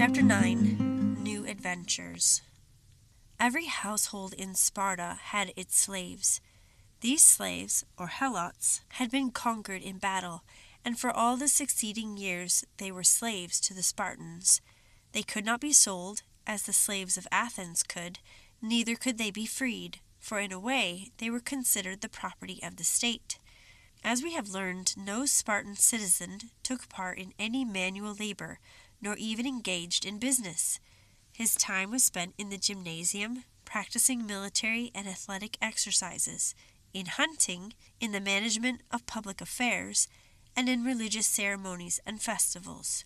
Chapter 9. New Adventures. Every household in Sparta had its slaves. These slaves, or helots, had been conquered in battle, and for all the succeeding years they were slaves to the Spartans. They could not be sold, as the slaves of Athens could, neither could they be freed, for in a way they were considered the property of the state. As we have learned, no Spartan citizen took part in any manual labor, nor even engaged in business. His time was spent in the gymnasium, practicing military and athletic exercises, in hunting, in the management of public affairs, and in religious ceremonies and festivals.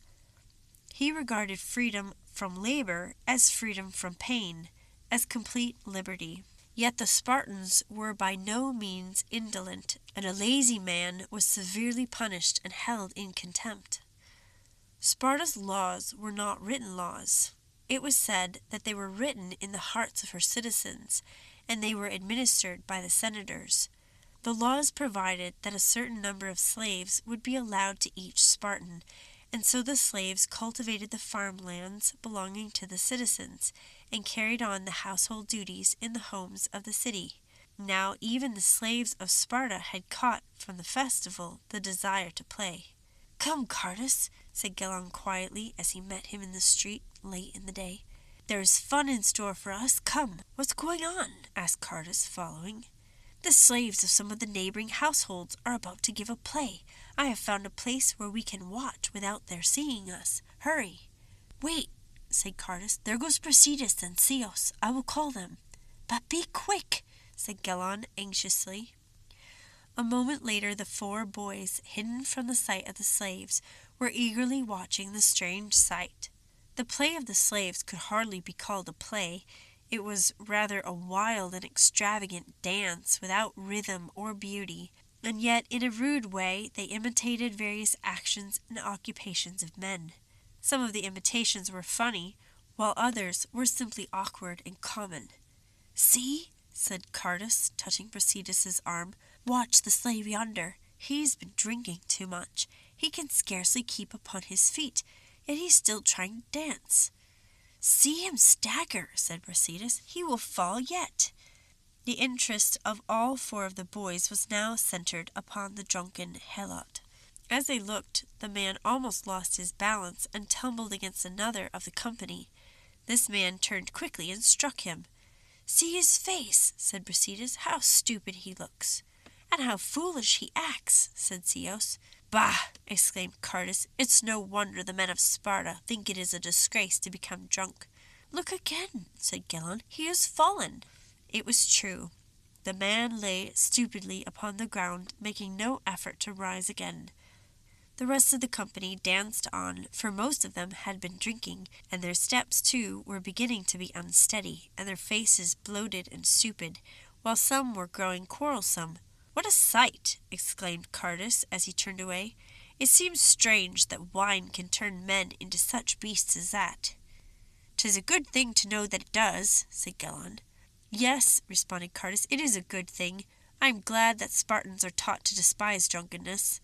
He regarded freedom from labor as freedom from pain, as complete liberty. Yet the Spartans were by no means indolent, and a lazy man was severely punished and held in contempt. Sparta's laws were not written laws. It was said that they were written in the hearts of her citizens, and they were administered by the senators. The laws provided that a certain number of slaves would be allowed to each Spartan, and so the slaves cultivated the farmlands belonging to the citizens, and carried on the household duties in the homes of the city. Now even the slaves of Sparta had caught from the festival the desire to play. "Come, Chartas," said Gelon quietly as he met him in the street late in the day. "There is fun in store for us. Come." "What's going on?" asked Chartas, following. "The slaves of some of the neighboring households are about to give a play. I have found a place where we can watch without their seeing us. Hurry." "Wait," said Chartas. "There goes Brasidas and Ceos. I will call them." "But be quick," said Gelon anxiously. A moment later the 4 boys, hidden from the sight of the slaves, were eagerly watching the strange sight. The play of the slaves could hardly be called a play. It was rather a wild and extravagant dance without rhythm or beauty, and yet in a rude way they imitated various actions and occupations of men. Some of the imitations were funny, while others were simply awkward and common. "See," said Chartas, touching Brasidas' arm. "Watch the slave yonder. He's been drinking too much. He can scarcely keep upon his feet, yet he's still trying to dance." "See him stagger," said Brasidas. "He will fall yet." The interest of all 4 of the boys was now centered upon the drunken helot. As they looked, the man almost lost his balance and tumbled against another of the company. This man turned quickly and struck him. "See his face," said Brasidas. "How stupid he looks." "And how foolish he acts," said Ceos. "Bah!" exclaimed Chartas. "It's no wonder the men of Sparta think it is a disgrace to become drunk." "Look again," said Gelon. "He has fallen." It was true. The man lay stupidly upon the ground, making no effort to rise again. The rest of the company danced on, for most of them had been drinking, and their steps, too, were beginning to be unsteady, and their faces bloated and stupid, while some were growing quarrelsome. "What a sight!" exclaimed Chartas as he turned away. "It seems strange that wine can turn men into such beasts as that." "'Tis a good thing to know that it does," said Gelon. "Yes," responded Chartas, "it is a good thing. I am glad that Spartans are taught to despise drunkenness."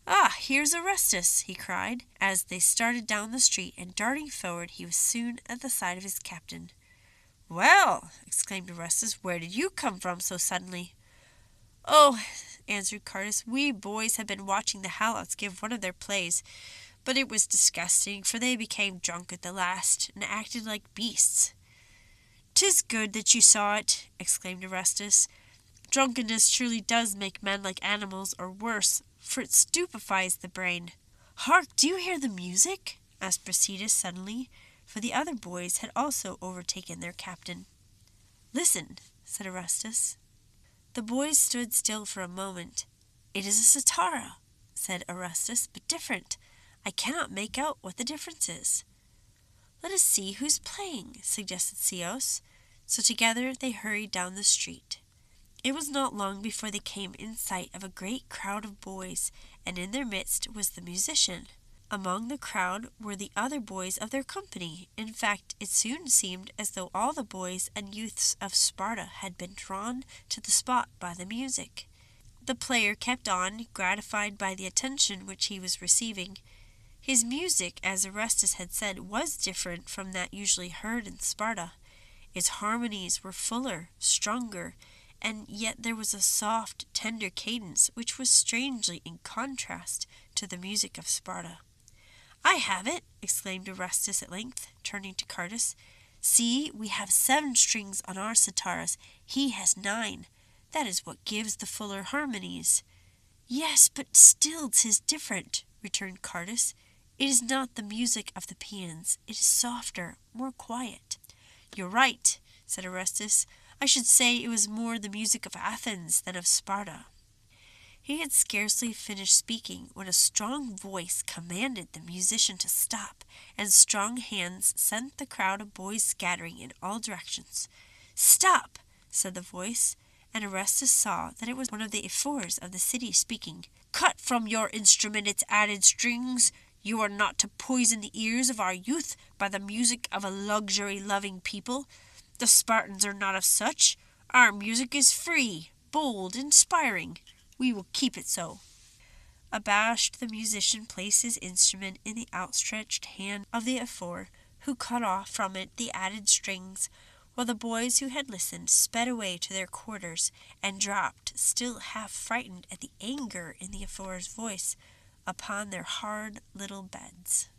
"Ah, here's Orestes," he cried, as they started down the street, and darting forward he was soon at the side of his captain. "Well," exclaimed Orestes, "where did you come from so suddenly?" "Oh," answered Chartas, "we boys had been watching the helots give one of their plays, but it was disgusting, for they became drunk at the last, and acted like beasts." "'Tis good that you saw it," exclaimed Orestes. "Drunkenness truly does make men like animals, or worse, for it stupefies the brain." "Hark, do you hear the music?" asked Brasidas suddenly, for the other boys had also overtaken their captain. "Listen," said Orestes. The boys stood still for a moment. "It is a cithara," said Orestes, "but different. I cannot make out what the difference is." "Let us see who's playing," suggested Ceos. So together they hurried down the street. It was not long before they came in sight of a great crowd of boys, and in their midst was the musician. Among the crowd were the other boys of their company. In fact, it soon seemed as though all the boys and youths of Sparta had been drawn to the spot by the music. The player kept on, gratified by the attention which he was receiving. His music, as Orestes had said, was different from that usually heard in Sparta. Its harmonies were fuller, stronger, and yet there was a soft, tender cadence which was strangely in contrast to the music of Sparta. "I have it!" exclaimed Orestes at length, turning to Chartas. "See, we have 7 strings on our citaras. He has 9. That is what gives the fuller harmonies." "Yes, but still 'tis different," returned Chartas. "It is not the music of the paeans. It is softer, more quiet." "You're right," said Orestes. "I should say it was more the music of Athens than of Sparta." He had scarcely finished speaking when a strong voice commanded the musician to stop, and strong hands sent the crowd of boys scattering in all directions. "Stop!" said the voice, and Orestes saw that it was one of the ephors of the city speaking. "Cut from your instrument its added strings. You are not to poison the ears of our youth by the music of a luxury-loving people. The Spartans are not of such. Our music is free, bold, inspiring. We will keep it so." Abashed, the musician placed his instrument in the outstretched hand of the ephor, who cut off from it the added strings, while the boys who had listened sped away to their quarters, and dropped, still half frightened at the anger in the ephor's voice, upon their hard little beds.